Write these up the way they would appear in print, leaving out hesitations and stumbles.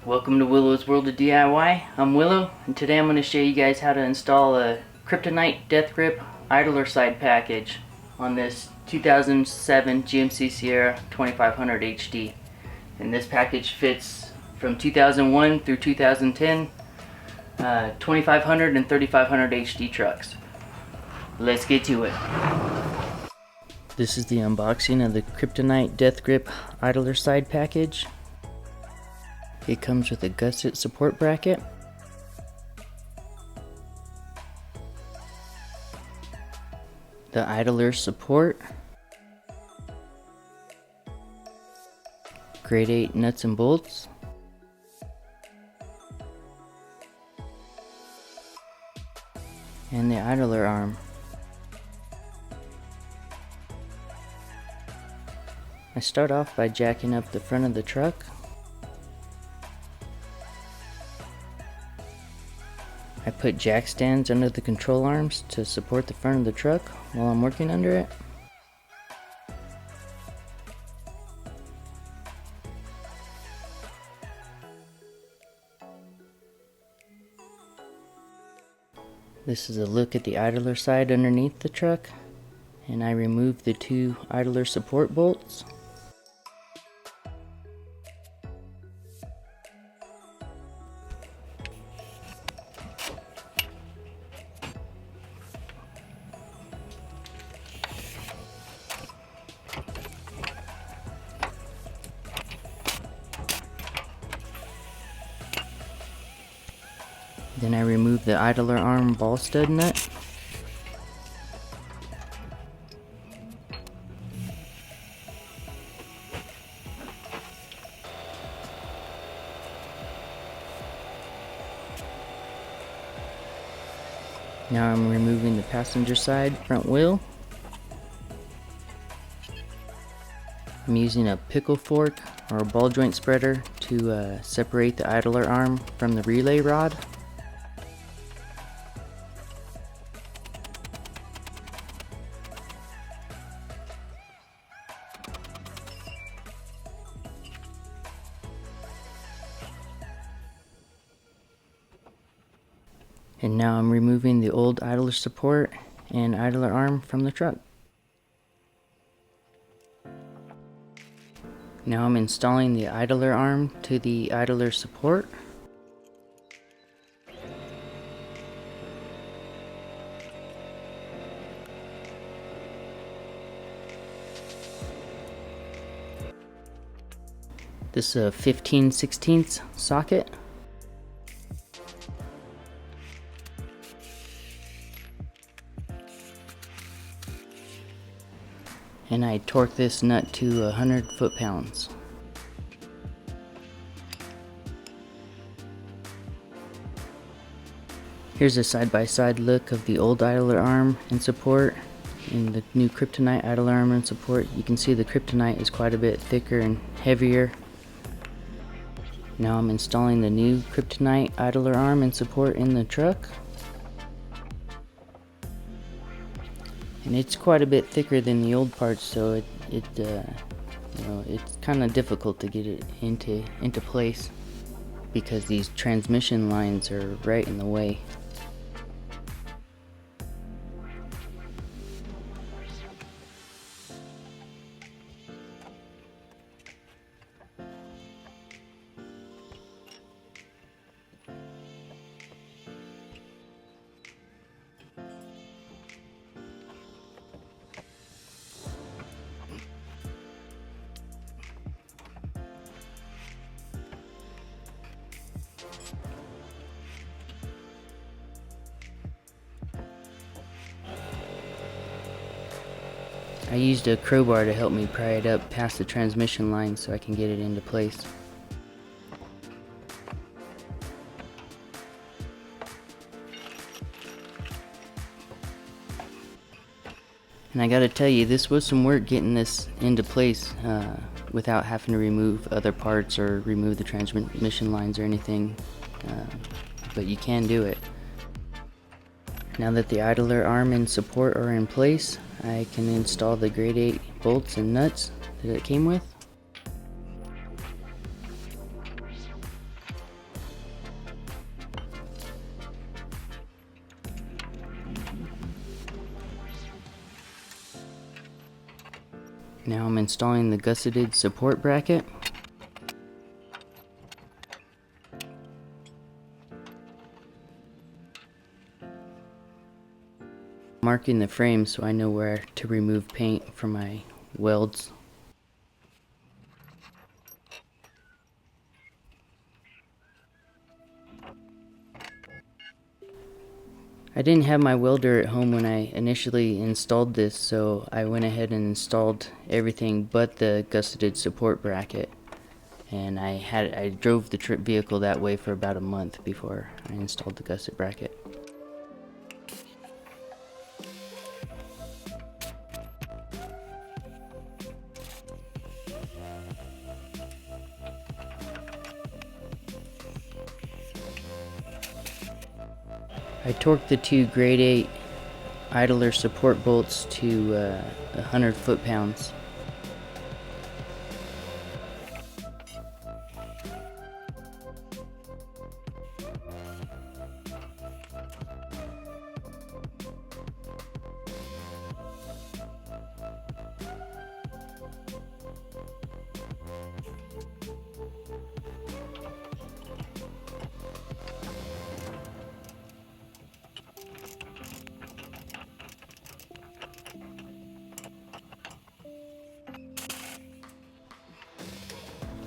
Welcome to Willow's World of DIY. I'm Willow, and today I'm going to show you guys how to install a Kryptonite Death Grip Idler side package on this 2007 GMC Sierra 2500HD. And this package fits from 2001 through 2010 2500 and 3500 HD trucks. Let's get to it. This is the unboxing of the Kryptonite Death Grip Idler side package. It comes with a gusset support bracket, the idler support, grade 8 nuts and bolts, and the idler arm. I start off by jacking up the front of the truck. I put jack stands under the control arms to support the front of the truck while I'm working under it. This is a look at the idler side underneath the truck, and I removed the two idler support bolts. Then I remove the idler arm ball stud nut. Now I'm removing the passenger side front wheel. I'm using a pickle fork or a ball joint spreader to separate the idler arm from the relay rod. And now I'm removing the old idler support and idler arm from the truck. Now I'm installing the idler arm to the idler support. This is a 15/16 socket. And I torque this nut to 100 foot-pounds. Here's a side-by-side look of the old idler arm and support and the new Kryptonite idler arm and support. You can see the Kryptonite is quite a bit thicker and heavier. Now I'm installing the new Kryptonite idler arm and support in the truck. And it's quite a bit thicker than the old parts, so it's kind of difficult to get it into place because these transmission lines are right in the way. I used a crowbar to help me pry it up past the transmission line so I can get it into place. And I gotta tell you, this was some work getting this into place without having to remove other parts or remove the transmission lines or anything, but you can do it. Now that the idler arm and support are in place, I can install the grade 8 bolts and nuts that it came with. Now I'm installing the Gusseted support bracket. Marking the frame so I know where to remove paint from my welds. I didn't have my welder at home when I initially installed this, so I went ahead and installed everything but the Gusseted support bracket. And I drove the trip vehicle that way for about a month before I installed the gusset bracket. I torqued the two grade 8 idler support bolts to 100 foot-pounds.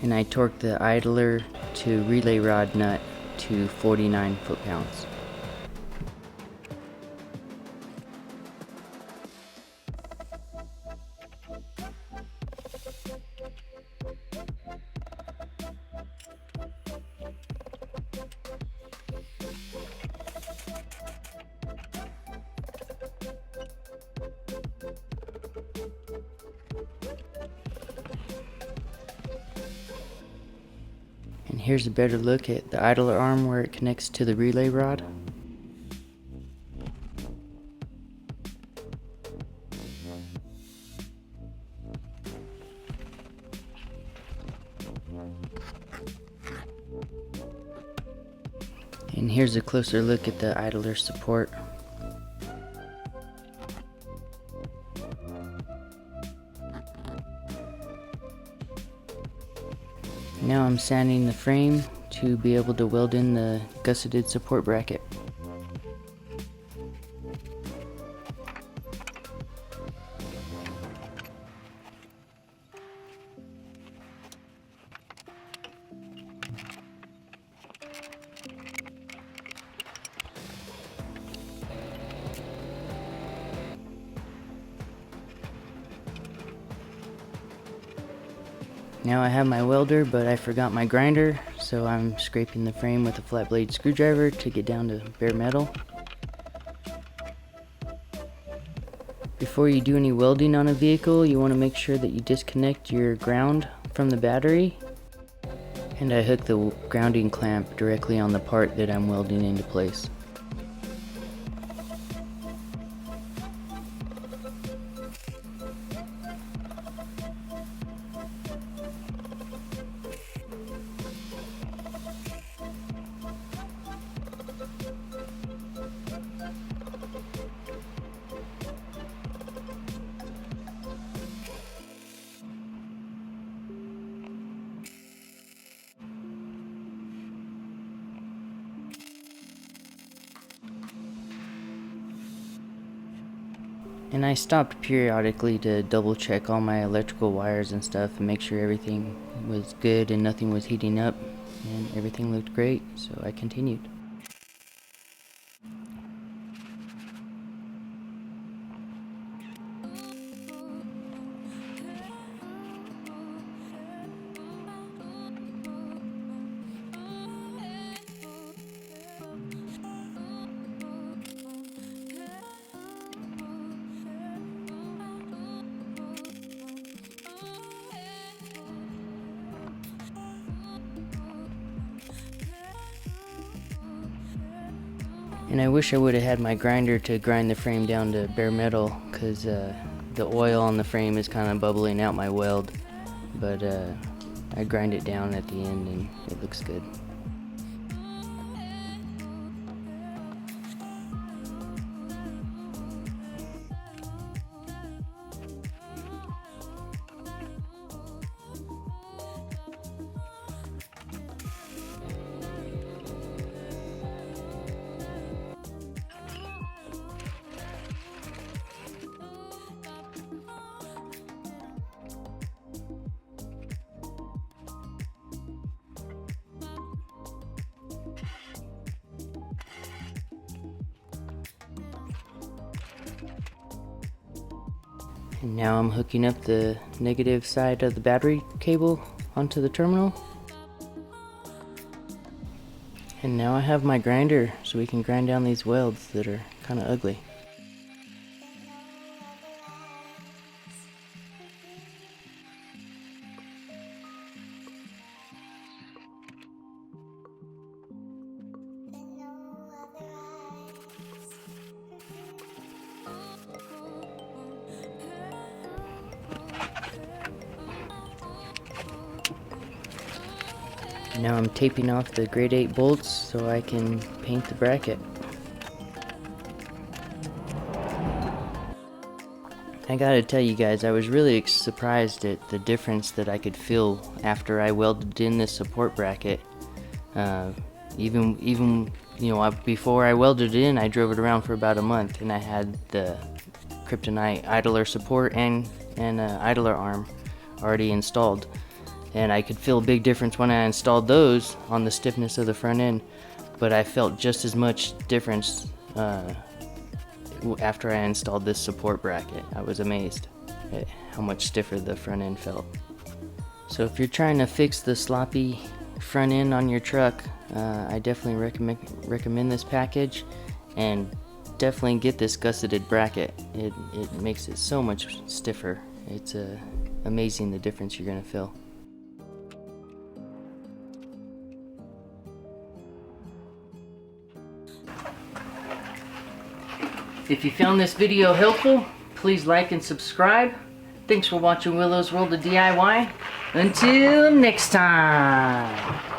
And I torqued the idler to relay rod nut to 49 foot-pounds. And here's a better look at the idler arm where it connects to the relay rod. And here's a closer look at the idler support. Now I'm sanding the frame to be able to weld in the Gusseted support bracket. Now I have my welder, but I forgot my grinder, so I'm scraping the frame with a flat blade screwdriver to get down to bare metal. Before you do any welding on a vehicle, you want to make sure that you disconnect your ground from the battery. And I hook the grounding clamp directly on the part that I'm welding into place. And I stopped periodically to double check all my electrical wires and stuff and make sure everything was good and nothing was heating up, and everything looked great, so I continued. And I wish I would have had my grinder to grind the frame down to bare metal, because the oil on the frame is kind of bubbling out my weld. But I grind it down at the end and it looks good. And now I'm hooking up the negative side of the battery cable onto the terminal. And now I have my grinder so we can grind down these welds that are kind of ugly. Now I'm taping off the grade 8 bolts so I can paint the bracket. I gotta tell you guys, I was really surprised at the difference that I could feel after I welded in this support bracket. Even you know, before I welded it in, I drove it around for about a month, and I had the Kryptonite idler support and idler arm already installed. And I could feel a big difference when I installed those on the stiffness of the front end, but I felt just as much difference after I installed this support bracket. I was amazed at how much stiffer the front end felt. So if you're trying to fix the sloppy front end on your truck, I definitely recommend this package, and definitely get this gusseted bracket. It makes it so much stiffer. It's amazing the difference you're gonna feel. If you found this video helpful, please like and subscribe. Thanks for watching Willow's World of DIY. Until next time.